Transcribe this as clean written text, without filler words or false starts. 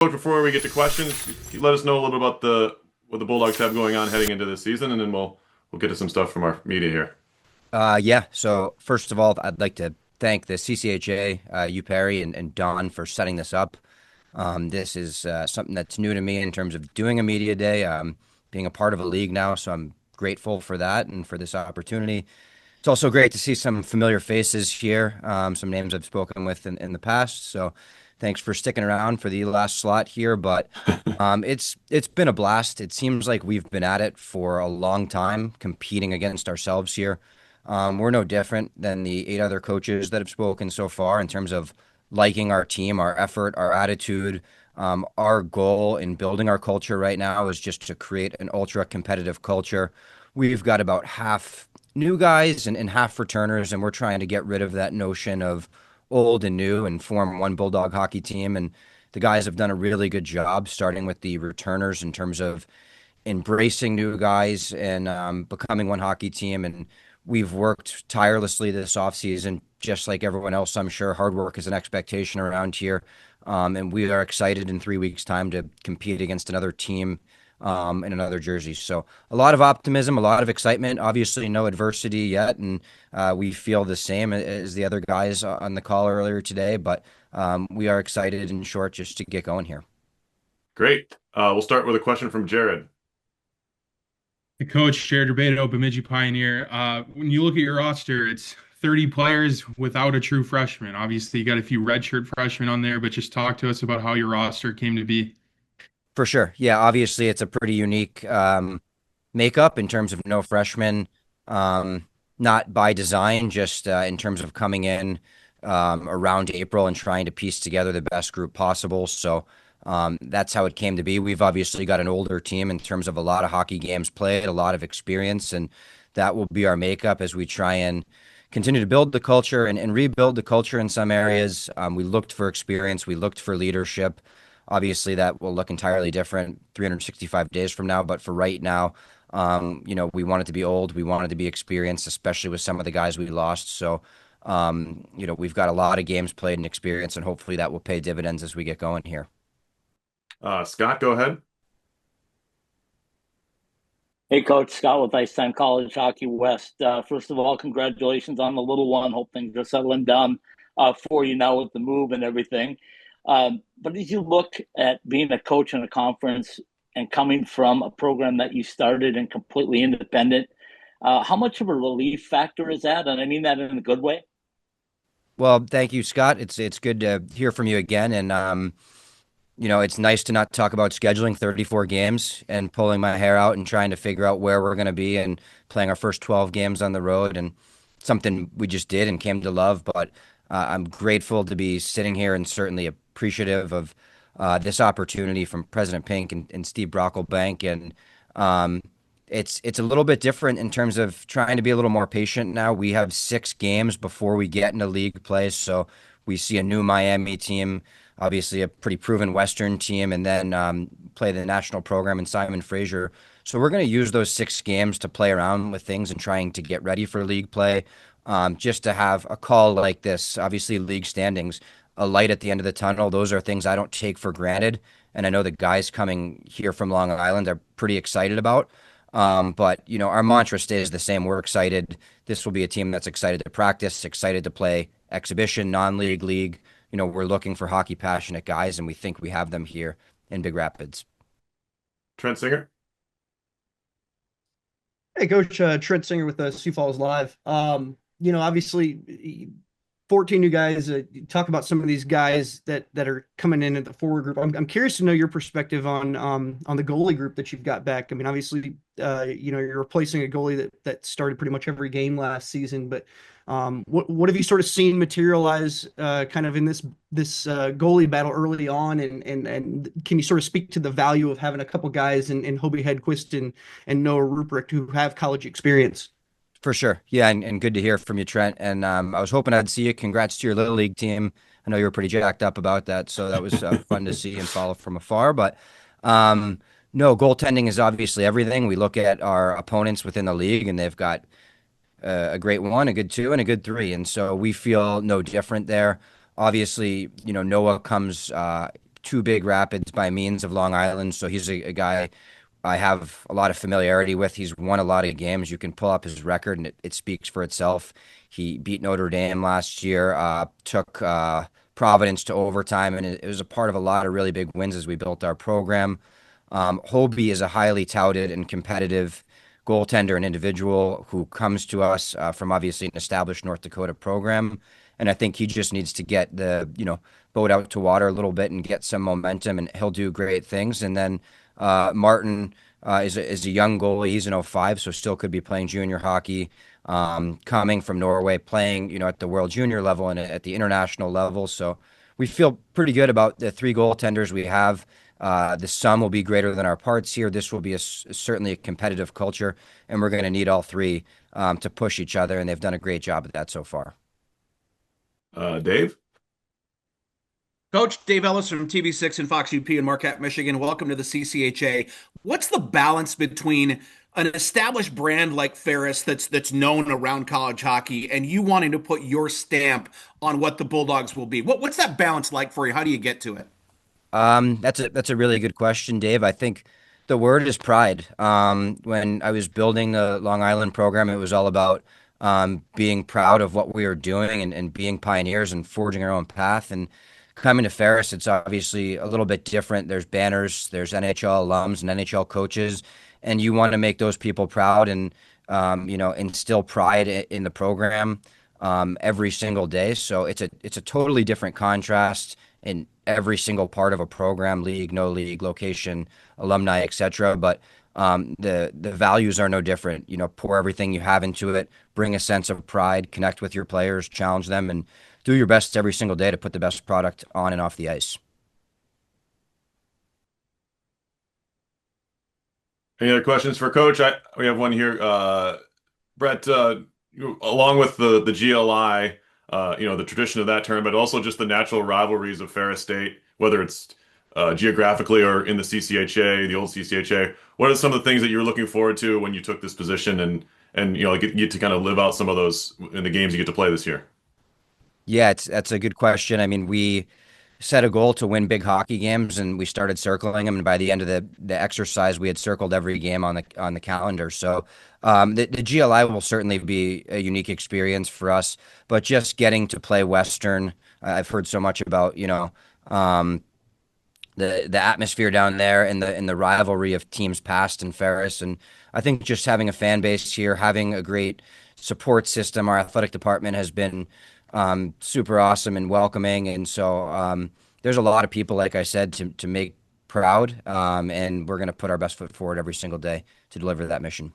Before we get to questions, let us know a little bit about what the Bulldogs have going on heading into this season, and then we'll get to some stuff from our media here. Yeah. So first of all, I'd like to thank the CCHA, you Perry and Don for setting this up. This is something that's new to me in terms of doing a media day, being a part of a league now. So I'm grateful for that and for this opportunity. It's also great to see some familiar faces here, some names I've spoken with in the past. So thanks for sticking around for the last slot here. But it's been a blast. It seems like we've been at it for a long time, competing against ourselves here. We're no different than the 8 other coaches that have spoken so far in terms of liking our team, our effort, our attitude. Our goal in building our culture right now is just to create an ultra competitive culture. We've got about half new guys and half returners, and we're trying to get rid of that notion of old and new and form one Bulldog hockey team. And the guys have done a really good job, starting with the returners in terms of embracing new guys and becoming one hockey team. And we've worked tirelessly this offseason, just like everyone else, I'm sure. Hard work is an expectation around here. And we are excited in 3 weeks' time to compete against another team in another jersey. So a lot of optimism, a lot of excitement. Obviously, no adversity yet, and we feel the same as the other guys on the call earlier today. But we are excited, in short, just to get going here. Great. We'll start with a question from Jared. The coach, Jared Rubedo, Bemidji Pioneer. When you look at your roster, it's 30 players without a true freshman. Obviously, you got a few redshirt freshmen on there, but just talk to us about how your roster came to be. For sure. Yeah, obviously, it's a pretty unique makeup in terms of no freshmen, not by design, just in terms of coming in around April and trying to piece together the best group possible. So that's how it came to be. We've obviously got an older team in terms of a lot of hockey games played, a lot of experience, and that will be our makeup as we try and continue to build the culture and rebuild the culture in some areas. We looked for experience, we looked for leadership. Obviously, that will look entirely different 365 days from now. But for right now, we wanted to be old. We wanted to be experienced, especially with some of the guys we lost. So, we've got a lot of games played and experience, and hopefully that will pay dividends as we get going here. Scott, go ahead. Hey, Coach Scott with Icetime College Hockey West. First of all, congratulations on the little one. Hope things are settling down for you now with the move and everything. But as you look at being a coach in a conference and coming from a program that you started and completely independent, how much of a relief factor is that? And I mean that in a good way. Well, thank you, Scott. It's good to hear from you again, and it's nice to not talk about scheduling 34 games and pulling my hair out and trying to figure out where we're going to be and playing our first 12 games on the road and something we just did and came to love. But I'm grateful to be sitting here and certainly appreciative of this opportunity from President Pink and Steve Brocklebank. And it's a little bit different in terms of trying to be a little more patient now. We have 6 games before we get into league play, so we see a new Miami team, obviously a pretty proven Western team, and then play the national program in Simon Fraser. So we're going to use those 6 games to play around with things and trying to get ready for league play. Just to have a call like this, obviously league standings, a light at the end of the tunnel. Those are things I don't take for granted, and I know the guys coming here from Long Island are pretty excited about. But our mantra stays the same. We're excited. This will be a team that's excited to practice, excited to play exhibition, non-league, league. We're looking for hockey passionate guys, and we think we have them here in Big Rapids. Trent Singer. Hey, Coach, Trent Singer with Sioux Falls Live. Obviously, 14 new guys. Talk about some of these guys that are coming in at the forward group. I'm curious to know your perspective on the goalie group that you've got back. I mean, obviously, you're replacing a goalie that started pretty much every game last season. But what have you sort of seen materialize kind of in this goalie battle early on? And can you sort of speak to the value of having a couple guys in Hobie Hedquist and Noah Ruprecht who have college experience? For sure. Yeah, and good to hear from you, Trent. And I was hoping I'd see you. Congrats to your Little League team. I know you were pretty jacked up about that, so that was fun to see and follow from afar. But no, goaltending is obviously everything. We look at our opponents within the league, and they've got a great one, a good two, and a good three. And so we feel no different there. Obviously, Noah comes two big rapids by means of Long Island. So he's a guy I have a lot of familiarity with. He's won a lot of games. You can pull up his record, and it speaks for itself. He beat Notre Dame last year, took Providence to overtime, and it was a part of a lot of really big wins as we built our program. Hobie is a highly touted and competitive goaltender and individual who comes to us from obviously an established North Dakota program. And I think he just needs to get the, boat out to water a little bit and get some momentum, and he'll do great things. And then Martin is a young goalie. He's an '05, so still could be playing junior hockey. Coming from Norway, playing at the world junior level and at the international level. So we feel pretty good about the three goaltenders we have. The sum will be greater than our parts here. This will be certainly a competitive culture, and we're going to need all three to push each other, and they've done a great job at that so far. Dave? Coach Dave Ellis from TV6 and Fox UP in Marquette, Michigan. Welcome to the CCHA. What's the balance between an established brand like Ferris that's known around college hockey and you wanting to put your stamp on what the Bulldogs will be? What's that balance like for you? How do you get to it? That's a really good question, Dave. I think the word is pride. When I was building the Long Island program, it was all about being proud of what we were doing and being pioneers and forging our own path. And coming to Ferris, it's obviously a little bit different. There's banners, there's NHL alums and NHL coaches, and you want to make those people proud and instill pride in the program every single day. So it's a totally different contrast in every single part of a program, league, no league, location, alumni, etc. But the values are no different. Pour everything you have into it, bring a sense of pride, connect with your players, challenge them, and do your best every single day to put the best product on and off the ice. Any other questions for Coach? We have one here. Brett, along with the GLI, the tradition of that term, but also just the natural rivalries of Ferris State, whether it's geographically or in the CCHA, the old CCHA. What are some of the things that you're looking forward to when you took this position and get to kind of live out some of those in the games you get to play this year? Yeah, that's a good question. I mean, we set a goal to win big hockey games, and we started circling them. And by the end of the exercise, we had circled every game on the calendar. So the GLI will certainly be a unique experience for us. But just getting to play Western, I've heard so much about the atmosphere down there and the rivalry of teams past in Ferris. And I think just having a fan base here, having a great support system, our athletic department has been super awesome and welcoming. And so there's a lot of people, like I said, to make proud. And we're going to put our best foot forward every single day to deliver that mission.